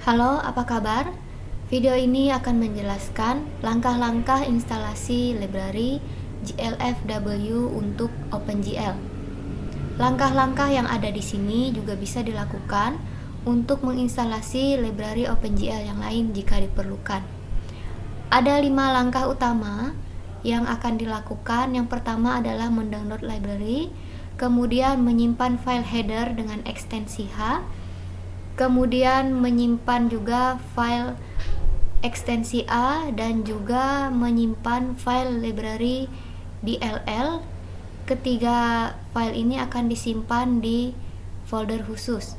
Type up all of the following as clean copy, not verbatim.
Halo, apa kabar? Video ini akan menjelaskan langkah-langkah instalasi library GLFW untuk OpenGL. Langkah-langkah yang ada di sini juga bisa dilakukan untuk menginstalasi library OpenGL yang lain jika diperlukan. Ada 5 langkah utama yang akan dilakukan. Yang pertama adalah mendownload library, kemudian menyimpan file header dengan ekstensi H, kemudian menyimpan juga file ekstensi A dan juga menyimpan file library DLL. Ketiga file ini akan disimpan di folder khusus.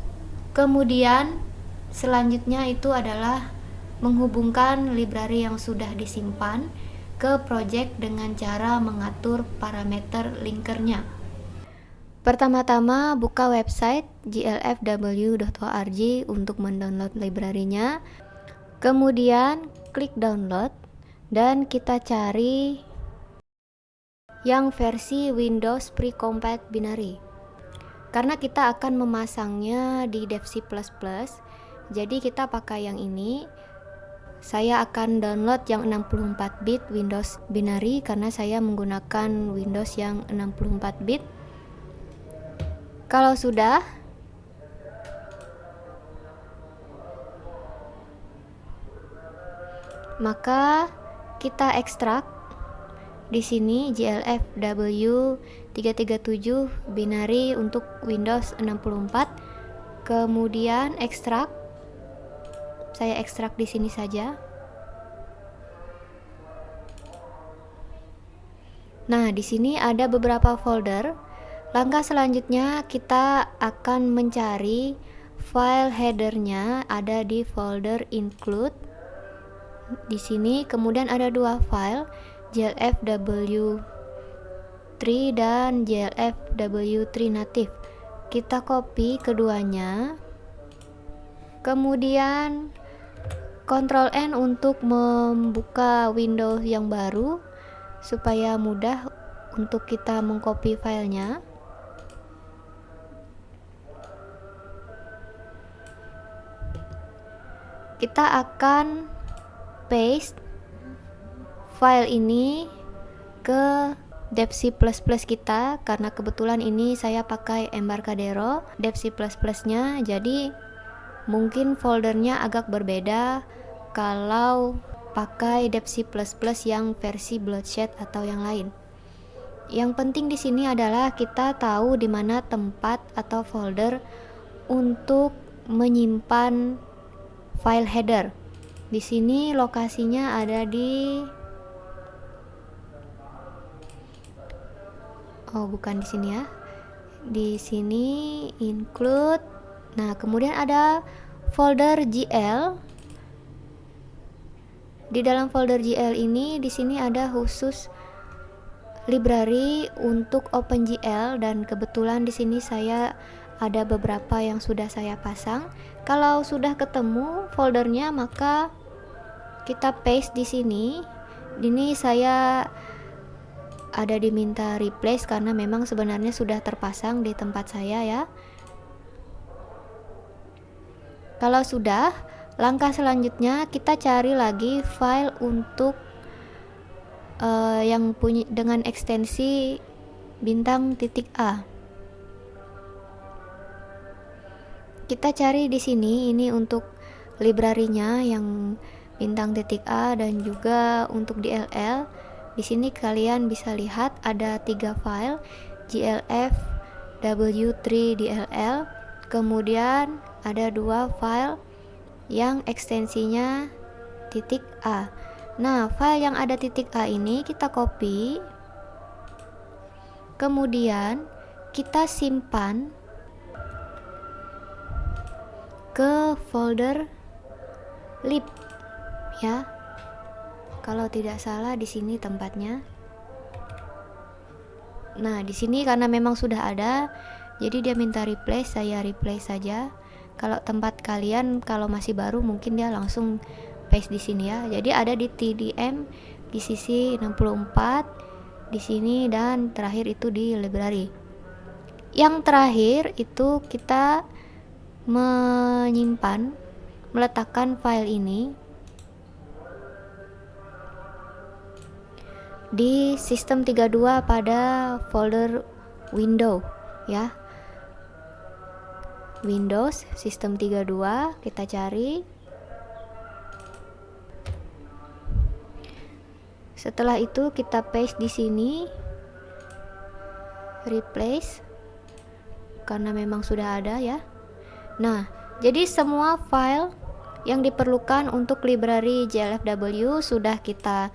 Kemudian selanjutnya itu adalah menghubungkan library yang sudah disimpan ke project dengan cara mengatur parameter linkernya. Pertama-tama buka website glfw.org untuk mendownload library-nya. Kemudian klik download dan kita cari yang versi Windows Precompiled Binary. Karena kita akan memasangnya di DevC++, jadi kita pakai yang ini. Saya akan download yang 64 bit Windows Binary karena saya menggunakan Windows yang 64 bit. Kalau sudah, maka kita ekstrak di sini glfw 337 binary untuk Windows 64. Kemudian ekstrak. Saya ekstrak di sini saja. Nah, di sini ada beberapa folder. Langkah selanjutnya kita akan mencari file headernya ada di folder include. Di sini kemudian ada dua file, glfw3 dan glfw3 native. Kita copy keduanya. Kemudian Ctrl N untuk membuka Windows yang baru supaya mudah untuk kita mengcopy filenya. Kita akan paste file ini ke DevC++ kita karena kebetulan ini saya pakai Embarcadero DevC++ nya, jadi mungkin foldernya agak berbeda kalau pakai DevC++ yang versi Bloodshed atau yang lain. Yang penting di sini adalah kita tahu di mana tempat atau folder untuk menyimpan file header. Di sini lokasinya ada di bukan di sini ya. Di sini include. Nah, kemudian ada folder GL. Di dalam folder GL ini di sini ada khusus library untuk OpenGL dan kebetulan di sini saya ada beberapa yang sudah saya pasang. Kalau sudah ketemu foldernya maka kita paste di sini. Ini saya ada diminta replace karena memang sebenarnya sudah terpasang di tempat saya ya. Kalau sudah, langkah selanjutnya kita cari lagi file untuk yang punya dengan ekstensi bintang.a. Kita cari di sini, ini untuk library-nya yang bintang.a dan juga untuk DLL. Di sini kalian bisa lihat ada 3 file, glfw3dll, kemudian ada 2 file yang ekstensinya .a. Nah, file yang ada .a ini kita copy, kemudian kita simpan ke folder lib ya. Kalau tidak salah di sini tempatnya. Nah, di sini karena memang sudah ada, jadi dia minta replace, saya replace saja. Kalau tempat kalian kalau masih baru mungkin dia langsung paste di sini ya. Jadi ada di TDM di sisi 64 di sini dan terakhir itu di library. Yang terakhir itu kita menyimpan meletakkan file ini di sistem 32 pada folder window ya. Windows sistem 32 kita cari. Setelah itu kita paste di sini, replace, karena memang sudah ada ya. Nah, jadi semua file yang diperlukan untuk library GLFW sudah kita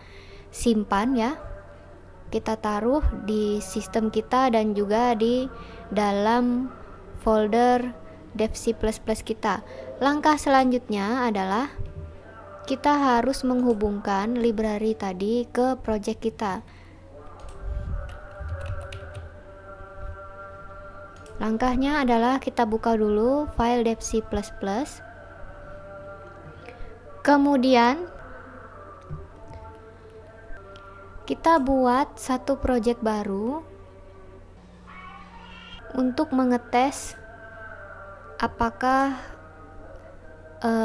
simpan ya. Kita taruh di sistem kita dan juga di dalam folder devc++ kita. Langkah selanjutnya adalah kita harus menghubungkan library tadi ke project kita. Langkahnya adalah kita buka dulu file devc++. Kemudian kita buat satu project baru untuk mengetes apakah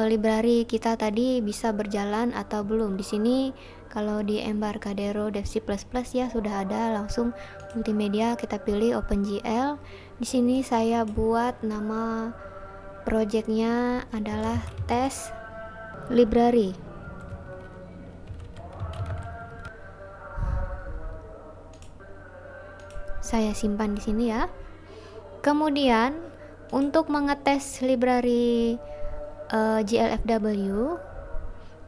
library kita tadi bisa berjalan atau belum. Di sini kalau di Embarcadero devc++ ya sudah ada langsung multimedia, kita pilih OpenGL. Di sini saya buat nama projectnya adalah test library. Saya simpan di sini ya. Kemudian untuk mengetes library GLFW,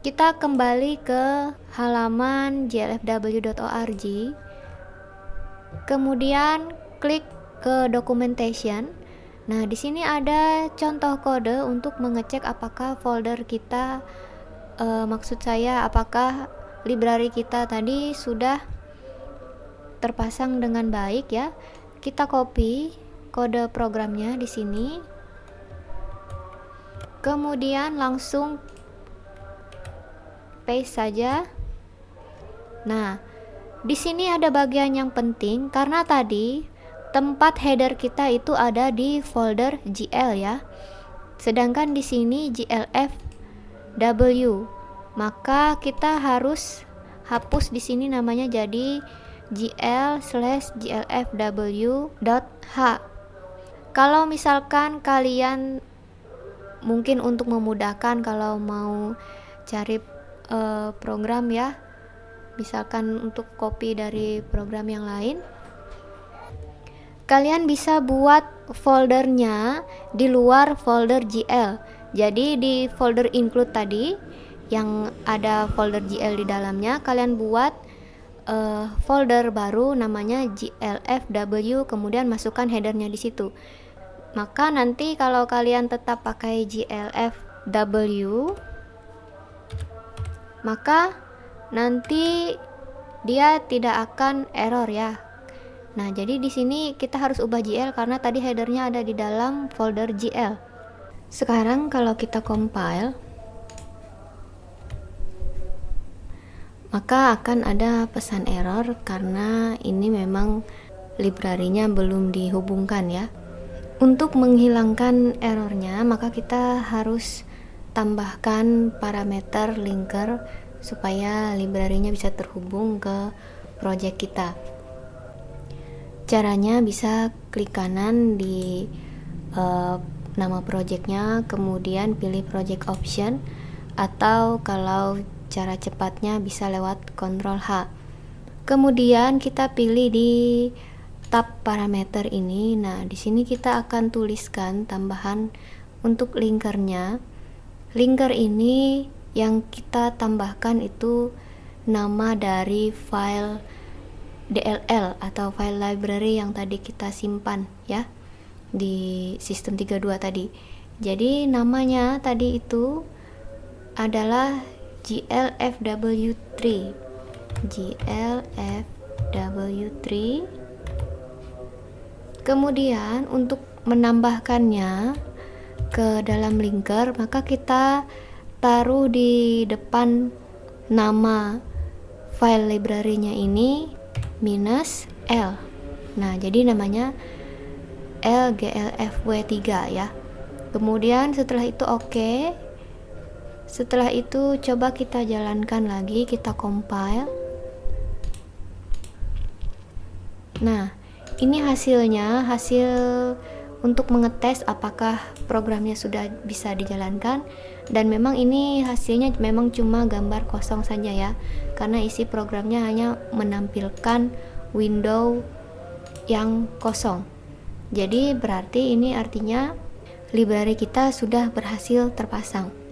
kita kembali ke halaman glfw.org, kemudian klik ke documentation. Nah, di sini ada contoh kode untuk mengecek apakah folder kita, maksud saya apakah library kita tadi sudah terpasang dengan baik ya. Kita copy kode programnya di sini. Kemudian langsung paste saja. Nah, di sini ada bagian yang penting karena tadi tempat header kita itu ada di folder GL ya. Sedangkan di sini GLFW. Maka kita harus hapus di sini namanya jadi gl/glfw.h. Kalau misalkan kalian mungkin untuk memudahkan kalau mau cari program ya, misalkan untuk copy dari program yang lain, kalian bisa buat foldernya di luar folder GL. Jadi di folder include tadi yang ada folder GL di dalamnya, kalian buat folder baru namanya GLFW, kemudian masukkan headernya di situ. Maka nanti kalau kalian tetap pakai GLFW, maka nanti dia tidak akan error ya. Nah, jadi di sini kita harus ubah GL karena tadi headernya ada di dalam folder GL. Sekarang kalau kita compile, maka akan ada pesan error karena ini memang library-nya belum dihubungkan ya. Untuk menghilangkan errornya, maka kita harus tambahkan parameter linker supaya library-nya bisa terhubung ke project kita. Caranya bisa klik kanan di nama projectnya, kemudian pilih project option, atau kalau cara cepatnya bisa lewat Ctrl H. Kemudian kita pilih di tab parameter ini. Nah, di sini kita akan tuliskan tambahan untuk linkernya. Linker ini yang kita tambahkan itu nama dari file DLL atau file library yang tadi kita simpan ya di sistem 32 tadi. Jadi namanya tadi itu adalah GLFW3. GLFW3. Kemudian untuk menambahkannya ke dalam linker, maka kita taruh di depan nama file library-nya ini -L. Nah, jadi namanya LGLFW3 ya. Kemudian setelah itu oke. Setelah itu coba kita jalankan lagi, kita compile. Nah, ini hasilnya, hasil untuk mengetes apakah programnya sudah bisa dijalankan. Dan memang ini hasilnya memang cuma gambar kosong saja ya, karena isi programnya hanya menampilkan window yang kosong. Jadi berarti ini artinya library kita sudah berhasil terpasang.